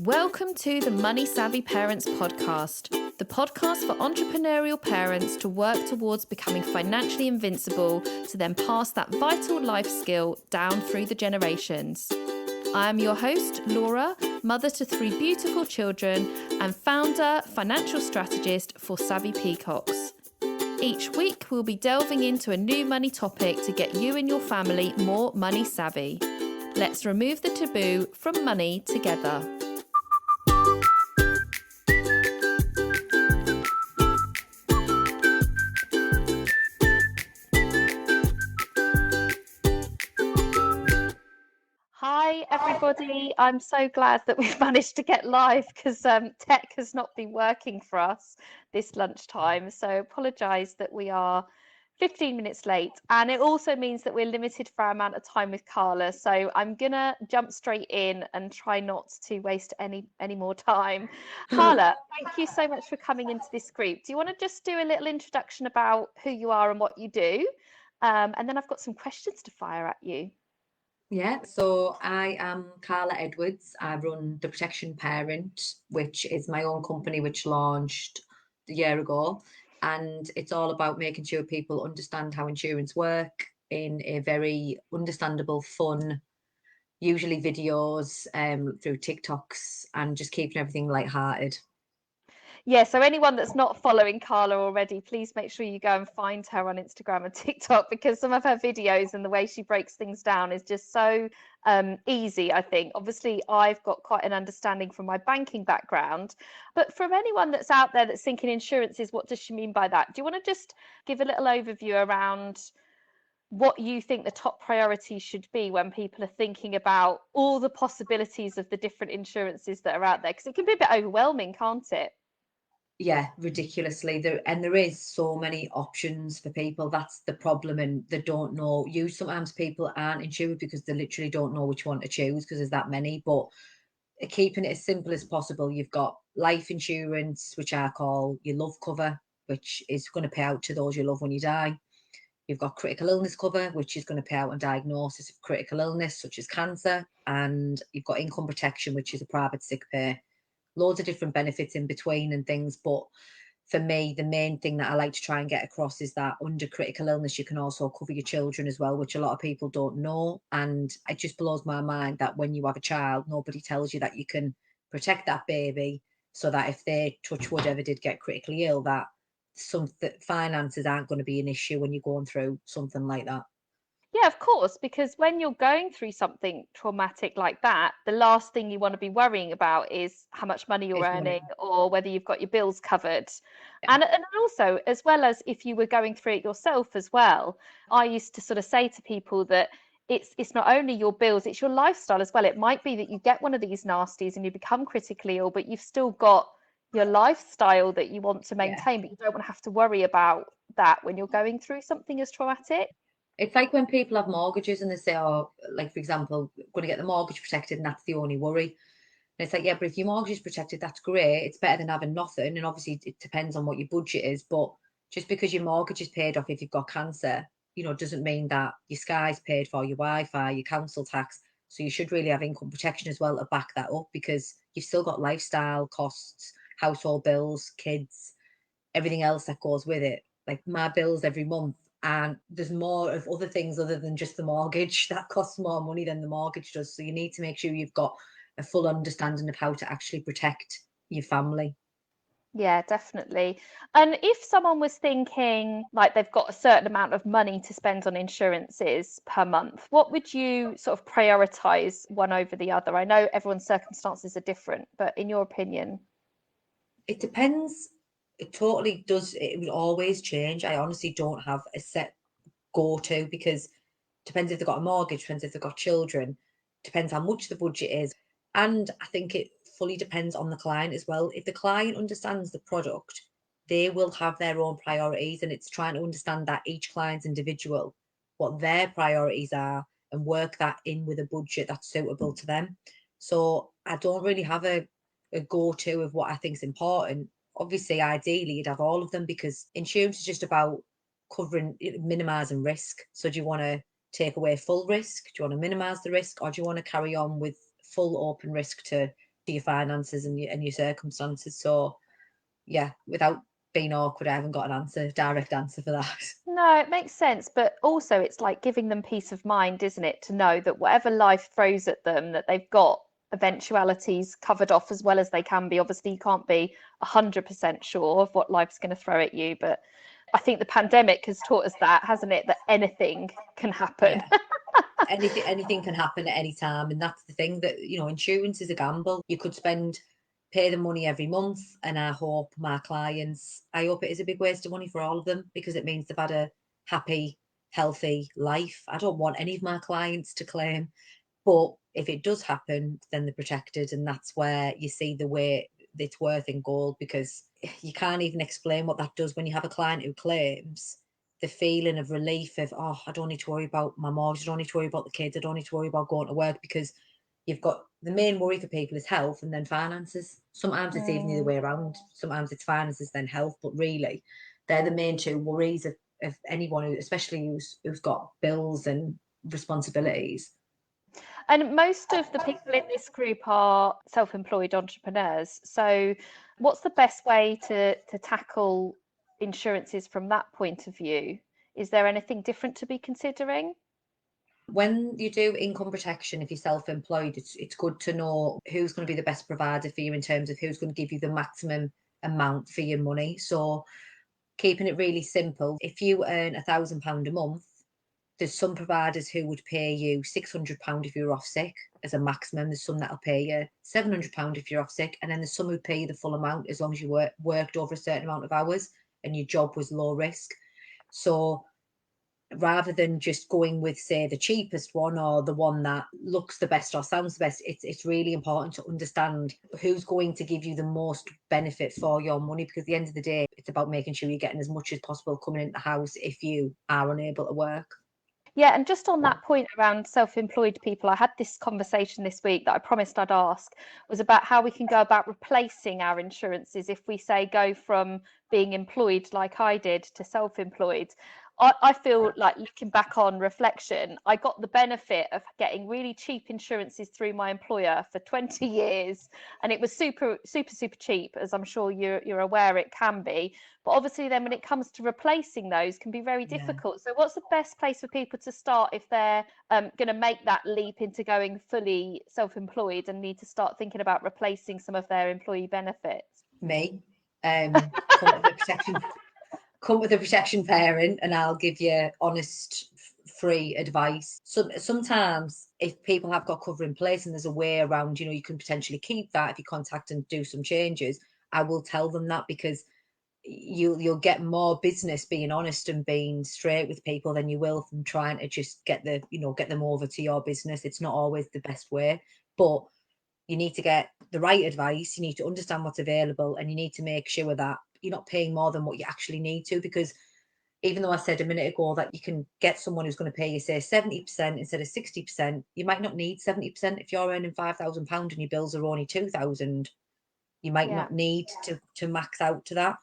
Welcome to the Money Savvy Parents podcast, the podcast for entrepreneurial parents to work towards becoming financially invincible to then pass that vital life skill down through the generations. I am your host, Laura, mother to 3 beautiful children and founder, financial strategist for Savvy Peacocks. Each week, we'll be delving into a new money topic to get you and your family more money savvy. Let's remove the taboo from money together. Hi everybody, I'm so glad that we've managed to get live because tech has not been working for us this lunchtime, so apologise that we are 15 minutes late, and it also means that we're limited for our amount of time with Karla, so I'm gonna jump straight in and try not to waste any more time. Karla, thank you so much for coming into this group. Do you want to just do a little introduction about who you are and what you do, and then I've got some questions to fire at you. Yeah, so I am Karla Edwards. I run The Protection Parent, which is my own company which launched a year ago. And it's all about making sure people understand how insurance work in a very understandable, fun, usually videos through TikToks and just keeping everything lighthearted. Yeah, so anyone that's not following Karla already, please make sure you go and find her on Instagram and TikTok, because some of her videos and the way she breaks things down is just so easy, I think. Obviously, I've got quite an understanding from my banking background, but from anyone that's out there that's thinking insurances, what does she mean by that? Do you want to just give a little overview around what you think the top priorities should be when people are thinking about all the possibilities of the different insurances that are out there? Because it can be a bit overwhelming, can't it? Yeah, ridiculously. There is so many options for people. That's the problem, and they don't know. Sometimes people aren't insured because they literally don't know which one to choose because there's that many. But keeping it as simple as possible, you've got life insurance, which I call your love cover, which is going to pay out to those you love when you die. You've got critical illness cover, which is going to pay out on diagnosis of critical illness, such as cancer. And you've got income protection, which is a private sick pay. Loads of different benefits in between and things. But for me, the main thing that I like to try and get across is that under critical illness, you can also cover your children as well, which a lot of people don't know. And it just blows my mind that when you have a child, nobody tells you that you can protect that baby so that if they touch wood ever did get critically ill, that some finances aren't going to be an issue when you're going through something like that. Yeah, of course, because when you're going through something traumatic like that, the last thing you want to be worrying about is how much money you're Is money. earning or whether you've got your bills covered. Yeah. And also, as well as if you were going through it yourself as well, I used to sort of say to people that it's not only your bills, it's your lifestyle as well. It might be that you get one of these nasties and you become critically ill, but you've still got your lifestyle that you want to Yeah. maintain, but you don't want to have to worry about that when you're going through something as traumatic. It's like when people have mortgages and they say, oh, like, for example, going to get the mortgage protected and that's the only worry. And it's like, yeah, but if your mortgage is protected, that's great. It's better than having nothing. And obviously, it depends on what your budget is. But just because your mortgage is paid off if you've got cancer, doesn't mean that your Sky's paid for, your Wi-Fi, your council tax. So you should really have income protection as well to back that up because you've still got lifestyle costs, household bills, kids, everything else that goes with it. Like my bills every month. And there's more of other things other than just the mortgage that costs more money than the mortgage does. So you need to make sure you've got a full understanding of how to actually protect your family. Yeah, definitely. And if someone was thinking like they've got a certain amount of money to spend on insurances per month, what would you sort of prioritize one over the other? I know everyone's circumstances are different, but in your opinion? It depends. It totally does. It will always change. I honestly don't have a set go to because depends if they've got a mortgage, depends if they've got children, depends how much the budget is. And I think it fully depends on the client as well. If the client understands the product, they will have their own priorities, and it's trying to understand that each client's individual, what their priorities are, and work that in with a budget that's suitable to them. So I don't really have a go to of what I think is important. Obviously, ideally, you'd have all of them because insurance is just about covering, minimizing risk. So do you want to take away full risk? Do you want to minimize the risk, or do you want to carry on with full open risk to to your finances and your circumstances. So yeah, without being awkward, I haven't got an direct answer for that. No, it makes sense, but also it's like giving them peace of mind, isn't it, to know that whatever life throws at them, that they've got eventualities covered off as well as they can be. Obviously, you can't be 100% sure of what life's going to throw at you, but I think the pandemic has taught us that, hasn't it, that anything can happen. Yeah. Anything can happen at any time, and that's the thing, that insurance is a gamble. You could pay the money every month, and I hope it is a big waste of money for all of them, because it means they've had a happy, healthy life. I don't want any of my clients to claim, but if it does happen, then they're protected, and that's where you see the way it's worth in gold, because you can't even explain what that does when you have a client who claims. The feeling of relief of, oh, I don't need to worry about my mortgage, I don't need to worry about the kids, I don't need to worry about going to work, because you've got the main worry for people is health and then finances. Sometimes it's even the other way around. Sometimes it's finances then health, but really they're the main two worries of anyone who, especially who's got bills and responsibilities. And most of the people in this group are self-employed entrepreneurs. So what's the best way to tackle insurances from that point of view? Is there anything different to be considering? When you do income protection, if you're self-employed, it's good to know who's going to be the best provider for you, in terms of who's going to give you the maximum amount for your money. So keeping it really simple, if you earn £1,000 a month, there's some providers who would pay you £600 if you're off sick as a maximum. There's some that'll pay you £700 if you're off sick, and then there's some who pay you the full amount as long as you worked over a certain amount of hours and your job was low risk. So rather than just going with, say, the cheapest one or the one that looks the best or sounds the best, it's really important to understand who's going to give you the most benefit for your money, because at the end of the day, it's about making sure you're getting as much as possible coming into the house if you are unable to work. Yeah, and just on that point around self-employed people, I had this conversation this week that I promised I'd ask, was about how we can go about replacing our insurances if we, say, go from being employed like I did to self-employed. I feel like, looking back on reflection, I got the benefit of getting really cheap insurances through my employer for 20 years, and it was super cheap, as I'm sure you're aware it can be. But obviously then when it comes to replacing those, can be very difficult. So what's the best place for people to start if they're going to make that leap into going fully self-employed and need to start thinking about replacing some of their employee benefits? Me, come with a protection parent, and I'll give you honest, free advice. So sometimes if people have got cover in place and there's a way around, you can potentially keep that if you contact and do some changes, I will tell them that, because you'll get more business being honest and being straight with people than you will from trying to just get them over to your business. It's not always the best way, but you need to get the right advice, you need to understand what's available, and you need to make sure that you're not paying more than what you actually need to. Because even though I said a minute ago that you can get someone who's going to pay you, say, 70% instead of 60%, you might not need 70%. If you're earning £5,000 and your bills are only 2,000, you might not need to max out to that.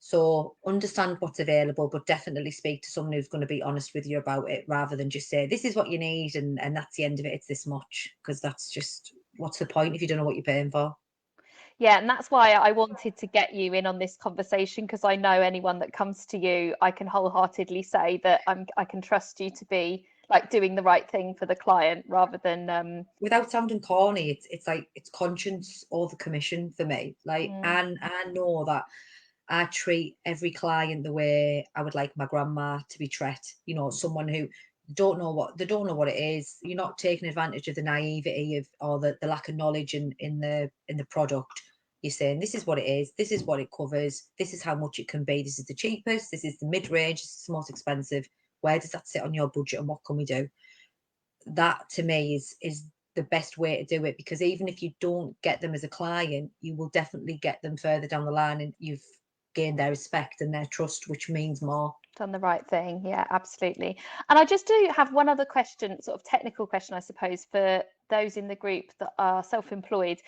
So understand what's available, but definitely speak to someone who's going to be honest with you about it, rather than just say, this is what you need, and that's the end of it, it's this much. Because that's just, what's the point if you don't know what you're paying for? Yeah, and that's why I wanted to get you in on this conversation, because I know anyone that comes to you, I can wholeheartedly say that I can trust you to be like doing the right thing for the client, rather than Without sounding corny, it's like it's conscience over commission for me. Like, and I know that I treat every client the way I would like my grandma to be treated. Someone who don't know what it is. You're not taking advantage of the naivety of, or the lack of knowledge in the product. You're saying, this is what it is, this is what it covers, this is how much it can be, this is the cheapest, this is the mid-range, this is the most expensive. Where does that sit on your budget, and what can we do? That to me is the best way to do it, because even if you don't get them as a client, you will definitely get them further down the line, and you've gained their respect and their trust, which means more. done the right thing. Yeah, absolutely. And I just do have one other question, sort of technical question, I suppose, for those in the group that are self-employed.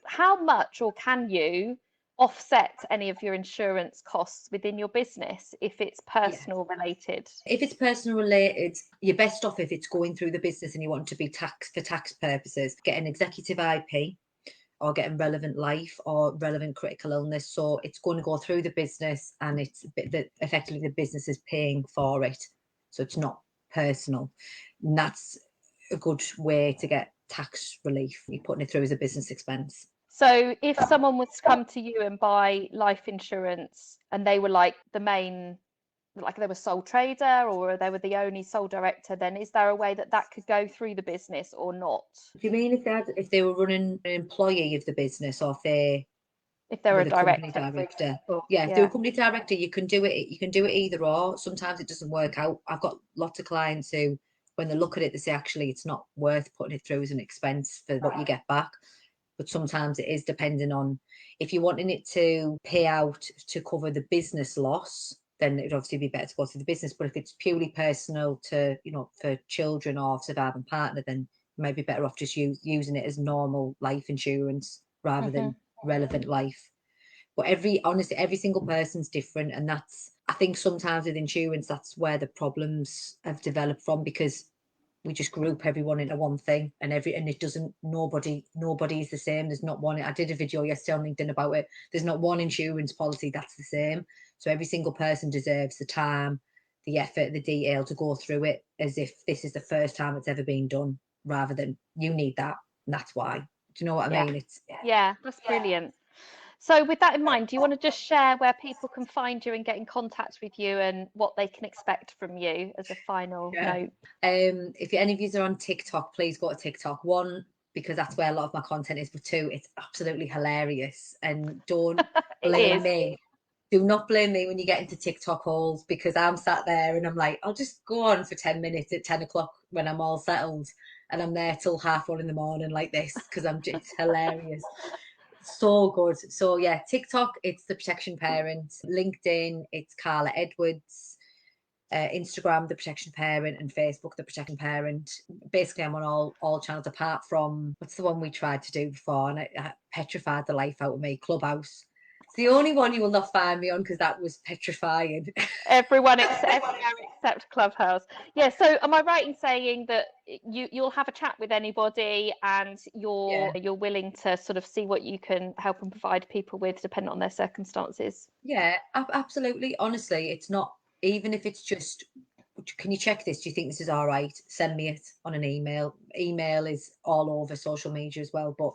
How much, or can you offset any of your insurance costs within your business if it's personal related? If it's personal related, you're best off, if it's going through the business and you want to be taxed for tax purposes, get an executive IP, or getting relevant life or relevant critical illness. So it's going to go through the business, and it's a bit that effectively the business is paying for it. So it's not personal. And that's a good way to get tax relief. You're putting it through as a business expense. So if someone was to come to you and buy life insurance and they were like the main, like they were sole trader or they were the only sole director, then is there a way that that could go through the business or not? Do you mean if they were running an employee of the business, or if they were with a a company director, for director? example? Yeah, if they're a company director, you can do it. You can do it either or. Sometimes it doesn't work out. I've got lots of clients who, when they look at it, they say actually it's not worth putting it through as an expense for what you get back. But sometimes it is, depending on if you're wanting it to pay out to cover the business loss, then it'd obviously be better to go through the business. But if it's purely personal to, for children or surviving partner, then you might be better off just using it as normal life insurance rather than relevant life. But honestly, every single person's different. And I think sometimes with insurance, that's where the problems have developed from, because we just group everyone into one thing, and it doesn't, nobody's the same. There's not one. I did a video yesterday on LinkedIn about it. There's not one insurance policy that's the same. So every single person deserves the time, the effort, the detail to go through it as if this is the first time it's ever been done, rather than you need that, and that's why. Do you know what I mean? Yeah, that's brilliant. So with that in mind, do you want to just share where people can find you and get in contact with you and what they can expect from you as a final note? If any of you are on TikTok, please go to TikTok. One, because that's where a lot of my content is, but two, it's absolutely hilarious. And don't blame me. Do not blame me when you get into TikTok holes, because I'm sat there and I'm like, I'll just go on for 10 minutes at 10 o'clock when I'm all settled, and I'm there till 1:30 in the morning like this, because it's hilarious. So good. So yeah, TikTok, it's The Protection Parent. LinkedIn, it's Karla Edwards. Instagram, The Protection Parent, and Facebook, The Protection Parent. Basically, I'm on all channels apart from, what's the one we tried to do before, and it petrified the life out of me, Clubhouse. It's the only one you will not find me on, because that was petrifying. Everywhere except Clubhouse. Yeah, so am I right in saying that you'll have a chat with anybody, and you're willing to sort of see what you can help and provide people with, depending on their circumstances? Yeah, absolutely. Honestly, it's not, even if it's just, can you check this? Do you think this is all right? Send me it on an email. Email is all over social media as well, but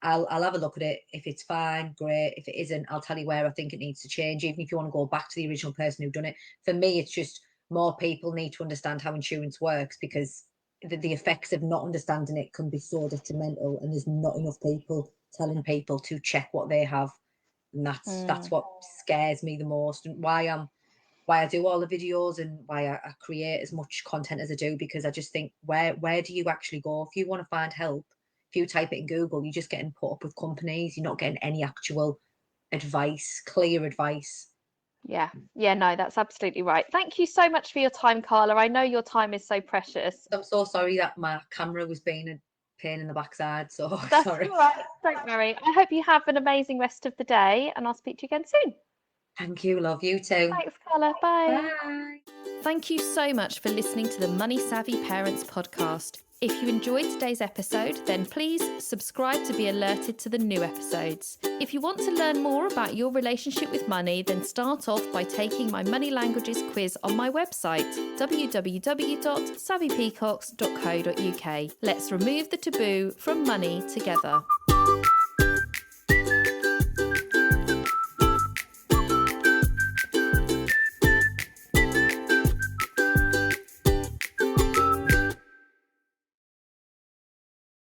I'll have a look at it. If it's fine, great. If it isn't, I'll tell you where I think it needs to change, even if you want to go back to the original person who done it. For me, it's just more people need to understand how insurance works, because the effects of not understanding it can be so detrimental, and there's not enough people telling people to check what they have. And that's what scares me the most, and why I do all the videos, and why I create as much content as I do, because I just think, where do you actually go if you want to find help? If you type it in Google, you're just getting put up with companies. You're not getting any actual advice, clear advice. Yeah, no, that's absolutely right. Thank you so much for your time, Karla. I know your time is so precious. I'm so sorry that my camera was being a pain in the backside. So that's sorry. All right. Don't worry. I hope you have an amazing rest of the day, and I'll speak to you again soon. Thank you, love. You too. Thanks, Karla. Bye. Bye. Thank you so much for listening to the Money Savvy Parents podcast. If you enjoyed today's episode, then please subscribe to be alerted to the new episodes. If you want to learn more about your relationship with money, then start off by taking my Money Languages quiz on my website, www.savvypeacocks.co.uk. Let's remove the taboo from money together.